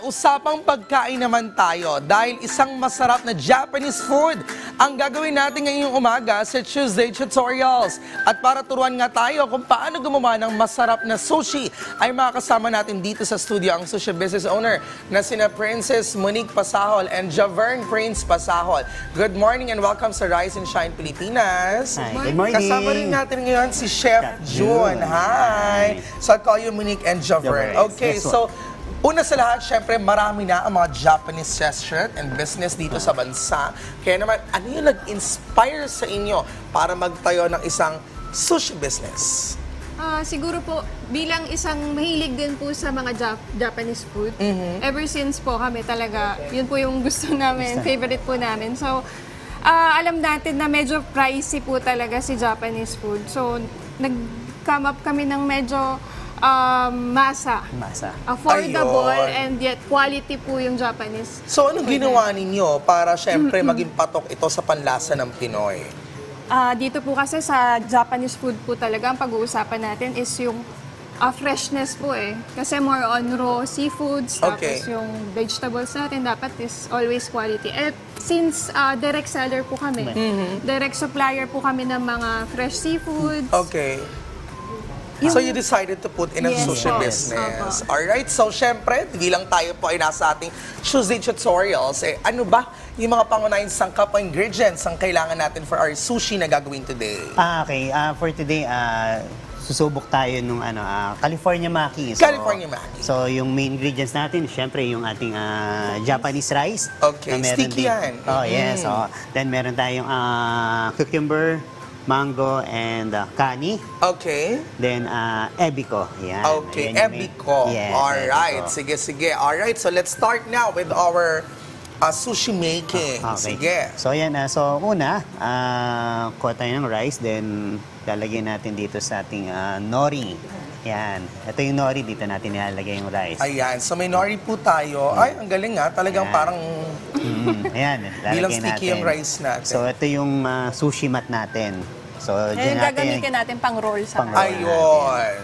Usapang pagkain naman tayo dahil isang masarap na Japanese food ang gagawin natin ngayong umaga sa Tuesday Tutorials. At para turuan nga tayo kung paano gumawa ng masarap na sushi, ay makakasama natin dito sa studio ang sushi business owner na sina Princess Monique Pasahol and Javern Prince Pasahol. Good morning and welcome sa Rise and Shine Pilipinas. Hi, good morning. Kasama rin natin ngayon si Chef June. Hi. So I'll call you Monique and Javern. Okay, so una sa lahat, syempre, marami na ang mga Japanese restaurant and business dito sa bansa. Kaya naman, ano yung nag-inspire sa inyo para magtayo ng isang sushi business? Siguro po, bilang isang mahilig din po sa mga Japanese food, ever since po kami talaga, yun po yung gusto namin, favorite po namin. So, alam natin na medyo pricey po talaga si Japanese food. So, nag-come up kami ng medyo masa. Affordable. Ayun. And yet quality po yung Japanese. So, anong ginawa ninyo para syempre maging patok ito sa panlasa ng Pinoy? Dito po kasi sa Japanese food po talaga, ang pag-uusapan natin is yung freshness po eh. Kasi more on raw seafoods, Okay. tapos yung vegetables natin dapat is always quality. And since direct seller po kami, direct supplier po kami ng mga fresh seafoods. Okay. So you decided to put in a Yes, sushi po. business. Opo. Alright, so syempre, hindi lang tayo po ay nasa ating Tuesday Tutorials. Ano ba yung mga pangunahing sangkap o ingredients ang kailangan natin for our sushi na gagawin today? Okay. For today, susubok tayo nung California Maki. California Maki. So, yung main ingredients natin, syempre, yung ating Japanese rice. Okay, na meron sticky din- yan. Oh, yes. So, then, meron tayong cucumber, mango, and kani. Okay. Then, ebiko. Yan. Okay, Ayan yung main- ebiko. Yes, Alright, ebiko. sige, sige. Alright, so let's start now with our sushi making. Okay. Sige. So, yan. So, una, kuha tayo ng rice. Then, lalagyan natin dito sa ating nori. Yan. Ito yung nori. Dito natin nilalagay yung rice. Ayan, so may nori po tayo. Ay, ang galing nga. Talagang Ayan. parang Ayan. bilang lalagyan sticky yung rice natin. So, ito yung sushi mat natin. So, Ngayon gagamitin natin pang roll sa Pang-roll. Ayun.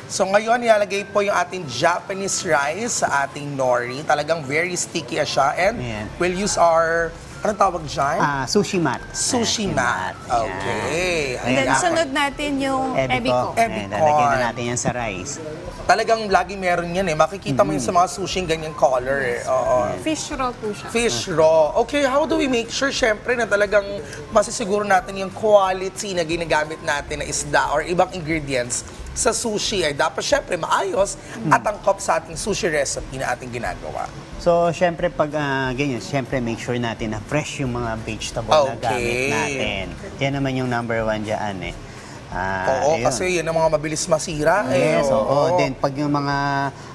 So ngayon, nilalagay po yung ating Japanese rice sa ating nori. Talagang very sticky siya. And Ayan. we'll use our, anong tawag dyan? Sushi mat. Sushi mat. Okay. And then Ayan. sunod natin yung ebiko. Ebiko. Ayan, lalagyan na natin yan sa rice. Talagang lagi meron yan eh. Makikita mo yun sa mga sushi ganyan color eh. Oo. Fish raw po siya. Fish raw. Okay, how do we make sure, syempre, na talagang masisiguro natin yung quality na ginagamit natin na isda or ibang ingredients sa sushi ay dapat, syempre, maayos at angkop sa ating sushi recipe na ating ginagawa. So, syempre, pag ganyan, syempre, make sure natin na fresh yung mga vegetable na Okay. gamit natin. Yan naman yung number one dyan eh. Oo, ayun. kasi yun ang mga mabilis masira Yes, eh. oo. Then, pag yung mga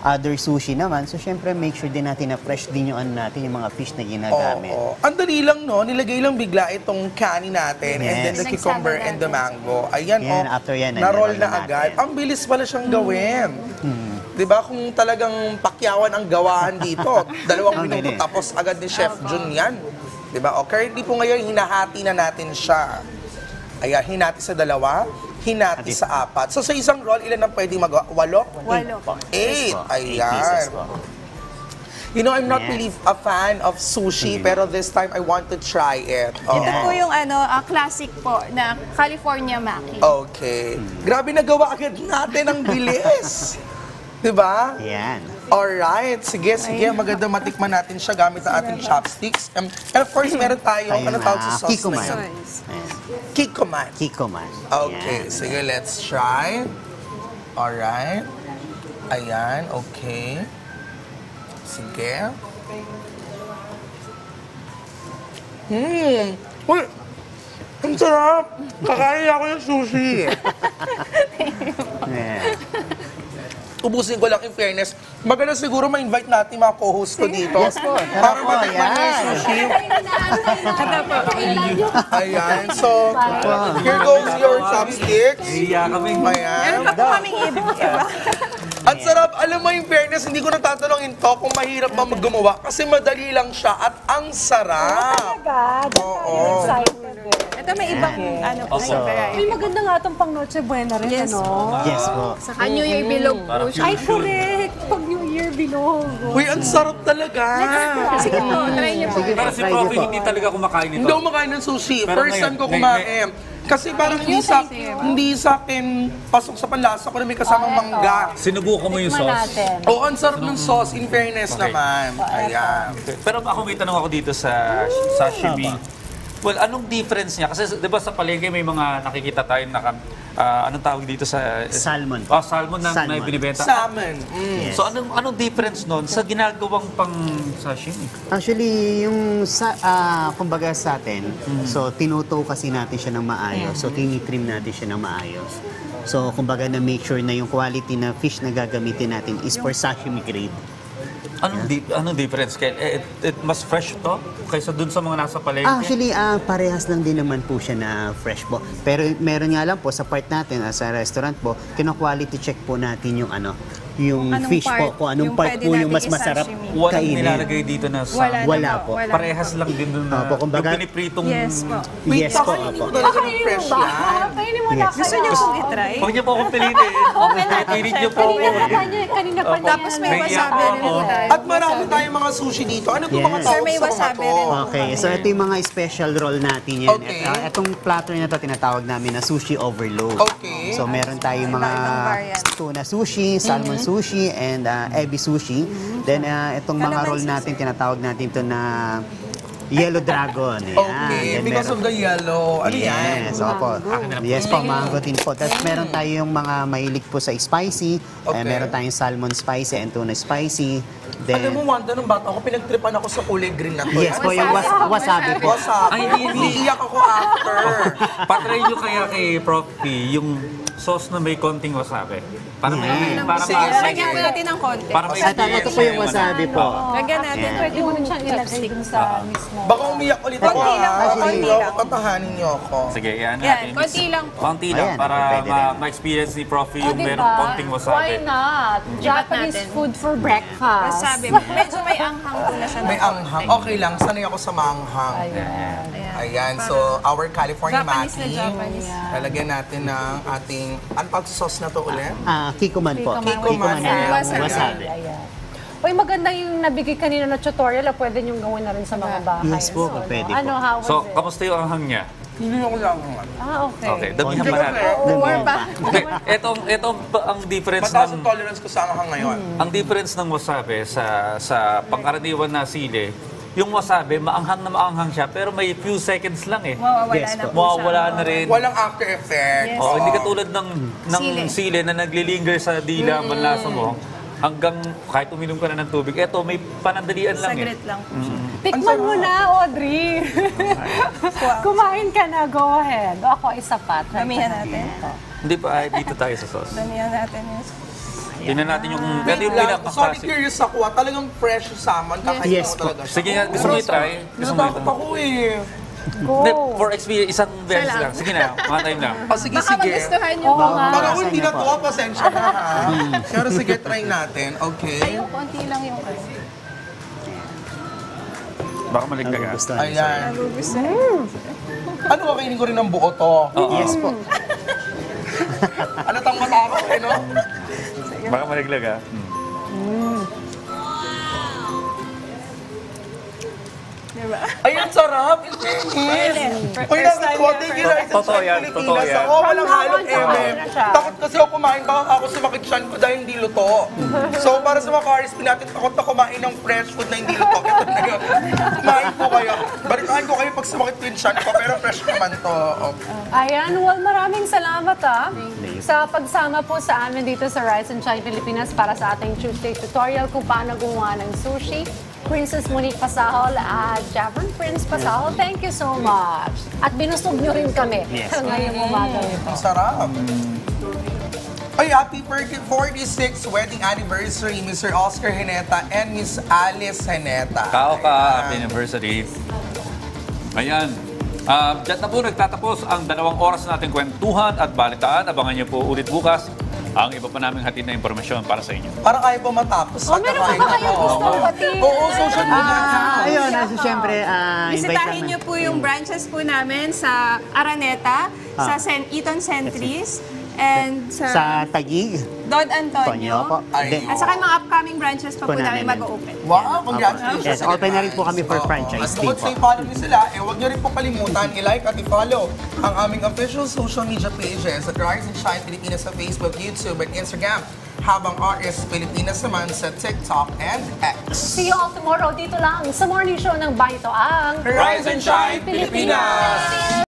other sushi naman, so syempre, make sure din natin na fresh din yung natin, yung mga fish na ginagamit. Oo. Ang dali lang, no? Nilagay lang bigla itong kani natin and then the Yes. cucumber Nagsama and the natin. mango. Ayan, Yan, after yan, na-roll na-roll na na agad. natin. Ang bilis pala siyang gawin. Di ba? Kung talagang pakyawan ang gawahan dito, 2 minuto bilis. tapos agad ni Chef Jun yan. Di ba? O currently po ngayon, hinahati na natin siya. Ayan, hinati sa 2, hinati sa 4. So sa isang roll, ilan ang pwedeng magawa? 8? 8 po. 8. Eight pieces Ayan. po. You know, I'm not Yeah. really a fan of sushi, pero this time I want to try it. Oo. Ito po yung classic po na California Maki. Okay. Grabe, nagawa agad natin ang bilis. Diba? Yan. Alright. Sige, sige. Maganda matikman natin siya gamit ang ating chopsticks. And of course, meron tayong, ano tawag sa sauce na Kikoman. yun? Ayan. Kikoman. Kikoman. Okay. Yan. Sige, let's try. Alright. Ayan. Okay. Sige. Uy! Ang sarap! Kakain ako ng sushi. Yan. Ubusin ko lang in fairness. Maganda siguro ma-invite natin mga co-host ko dito. Yes po. Tara Para po, matikman niyo yung yan. sushi. Ito po. Ayan. So, here goes your chopsticks. Ayan. Meron pa po kaming iba. Ang sarap. Alam mo, in fairness, hindi ko natatanungin to kung mahirap ba gumawa kasi madali lang siya at ang sarap. Oo. Ito may ibang variety. Ay, maganda nga itong pang Noche Buena rin, Yes ano? Yes po. Saka New Year bilog po siya. Ay, correct. Pag New year bilog. Uy, ang sarap talaga. Sige po, try niyo po. Sige, Pero si try Prof, niyo po. hindi talaga kumakain nito. Hindi ako makain ng sushi. Pero First time ko ngayon, kumain. Kasi parang hindi sa akin pasok sa panlasa ko na may kasamang mangga. Sinubukan mo yung Tikman sauce. natin. Oo, ang sarap ng sauce, in fairness Okay. naman. Ayan. Pero ako may tanong ako dito sa sashimi. Well, anong difference niya? Kasi 'di ba sa palengke may mga nakikita tayo na anong tawag dito sa Salmon. Oh, salmon na Salmon. binibenta. Salmon. Yes. So anong difference nun sa ginagawang pang sashimi? Actually, yung kumbaga sa atin, so tinuto kasi natin siya ng maayos. So tinitrim natin siya ng maayos. So kumbaga na make sure na yung quality na fish na gagamitin natin is for sashimi grade. Anong difference? Kaya mas fresh to kaysa dun sa mga nasa palengke? Actually, parehas lang din naman po siya na fresh po. Pero meron nga lang po sa part natin, sa restaurant po, kino-quality check po natin yung yung Anong fish part, po, kung anong yung part pwede po yung nating mas masarap isashimi. Walang kainin. nilalagay dito na sa... Wala po. Parehas lang din dun na... Opo, kumbaga- yung pinipritong... Yes po. Yes po, Kakainin opo. ko talaga ng fresh yan. Kainin mo na Yes. kayo. Gusto niyo pong itry? Huwag niyo po akong pilitin. Open natin, Pilit niyo chef. po. Kanina pa niya. Tapos may May wasabi rin po tayo. At marami tayong mga sushi dito. Ano itong mga Yes. tawag Sir, may sa mga wasabi to? rin. Okay, so ito yung mga special roll natin yan. Okay. Itong platter na to tinatawag namin na sushi overload. Okay. So meron tayong mga Iba-ibang variant. tuna sushi, salmon sushi, and ebi sushi. Then itong mga roll natin, tinatawag natin ito na yellow dragon. Ayan. Okay, Then because of the yellow. Ano yan? Yes, opo. Yes po, mango din po. Tapos meron tayong mga mahilig po sa spicy. Okay. Meron tayong salmon spicy and tuna spicy. Alam mo, Then, Wanda, nung bata ako, pinagtripan ako sa kulay green na to. yes po, yung wasabi po. Wasabi. Ay, hindi. Iiyak ako after. Patry nyo kaya kay Prof P yung sauce na may konting wasabi. Para may... Yeah. Para Sige, ma- Lagyan po natin ng konti. Para may... Ito po yung wasabi po. Lagyan natin. Ayan. Pwede mo rin siyang ilagay dun sa mismo. Baka umiyak ulit ako. Konti lang po, konti Hindi lang. ako, katahanin niyo ako. Sige, yan Yan, natin. konti lang po. Konti lang Ayan, para pwede rin. ma-experience ni Prof yung Diba? merong konting Why wasabi. not? Japanese natin. food for breakfast. Wasabi. Medyo may anghang po na siya. May anghang. Okay lang, sanay ako sa maanghang. Ayan. Ayan, so our California Japanese na maki. Japanese. Lalagyan natin ng ating, ano pag sauce na to ulit? Kikoman po. Kikoman. na Wasabi. wasabi. Ayan. Uy, maganda yung nabigay kanina na tutorial. Pwede niyong gawin na rin sa mga bahay. Yes po, pwede po. Ano, how was So, it? kamusta yung anghang niya? Hindi ako lang. Okay. Okay, damihan Konti. pa natin. More pa. Okay, etong ang difference Mataas ng... ang tolerance ko sa anghang ngayon. Ang difference ng wasabi sa pangkaraniwan na sili, yung wasabi, maanghang siya, pero may few seconds lang eh. Mawawala Yes na po. po Mawawala siya. na rin. Walang after effect. Yes. Oh, hindi katulad ng Sili. sili na naglilinger sa dila, panlasa mo, hanggang kahit uminom ka na ng tubig. Eto, may panandalian lang eh. Saglit lang po siya. Tikman mo na, Audrey. Kumain ka na, go ahead. Ako, isa pa. Try Damihan ka na. natin. Hindi pa, ay, dito tayo sa sauce. Damihan natin yun. Tingnan natin yung, Wait yung lang, sorry pinaka-classic. curious ako. Talagang fresh yung salmon. Kakain Yes ko talaga siya. Sige nga, gusto mo i-try? Gusto mo Natakot ako eh. Go. Hindi, for experience, isang beses lang. Sige na, mga time lang. O sige, Baka sige. magustuhan niyo. Oo nga. Baka kung hindi Pasensya na po. to, pasensya na ha. Pero sige, try natin. Okay. Ayun, konti lang yung ano. Baka maligtagan. Nagugustuhan niyo, sir. Ayan. Nagugustuhan. Ano kakainin ko rin ng buo to? Yes po. Ano tang matakot eh, no? Baka maliglag ah. Diba? Ay, ang sarap! In fairness! Uy, nakakot. Thank you, Rice and Totoo Shine yan, Pilipinas. totoo yan. Ako, walang halong From now on, eme. na siya. Takot kasi ako kumain, baka ako sumakit siyan ko dahil hindi luto. So, para sa mga ka-RSP natin, takot na kumain ng fresh food na hindi luto. Ito na yun. Kumain po kayo. Balitaan ko kayo pag sumakit yung siyan ko, pero fresh naman to. Okay. Ayan, well, maraming salamat sa pagsama po sa amin dito sa Rice and Shine Pilipinas para sa ating Tuesday tutorial kung paano gumawa ng sushi. Princess Monique Pasahol at Javon Prince Pasahol, thank you so much. At binusog nyo rin kami Yes. ngayong umaga ito. Ang sarap. Ay, happy 46th wedding anniversary, Mr. Oscar Heneta and Miss Alice Heneta. Kao ka, happy anniversary. Ayan. Diyan na po nagtatapos ang 2 oras nating kwentuhan at balitaan. Abangan niyo po ulit bukas ang iba pa naming hatid na impormasyon para sa inyo. Parang ayaw pa matapos. Oh, meron pa ba kayong gustong batiin? Oo, social media. Ayun, siyempre, invite Bisitahin lang niyo po yung branches po namin sa Araneta, sa Eton Centris, And Sa Taguig, Don Tonyo po. Antonio. Ayun. At saka yung mga upcoming branches pa po Po namin namin. mag-open. Wow, congratulations. Yes, open na rin po kami for Oo. franchise At bukod din sa po. i-follow niyo sila, huwag niyo rin po kalimutan i-like at i-follow ang aming official social media pages at Rise and Shine Pilipinas sa Facebook, YouTube, at Instagram. Habang RS Pilipinas naman sa TikTok and X. See you all tomorrow dito lang sa morning show ng Baito ang Rise and Shine Pilipinas!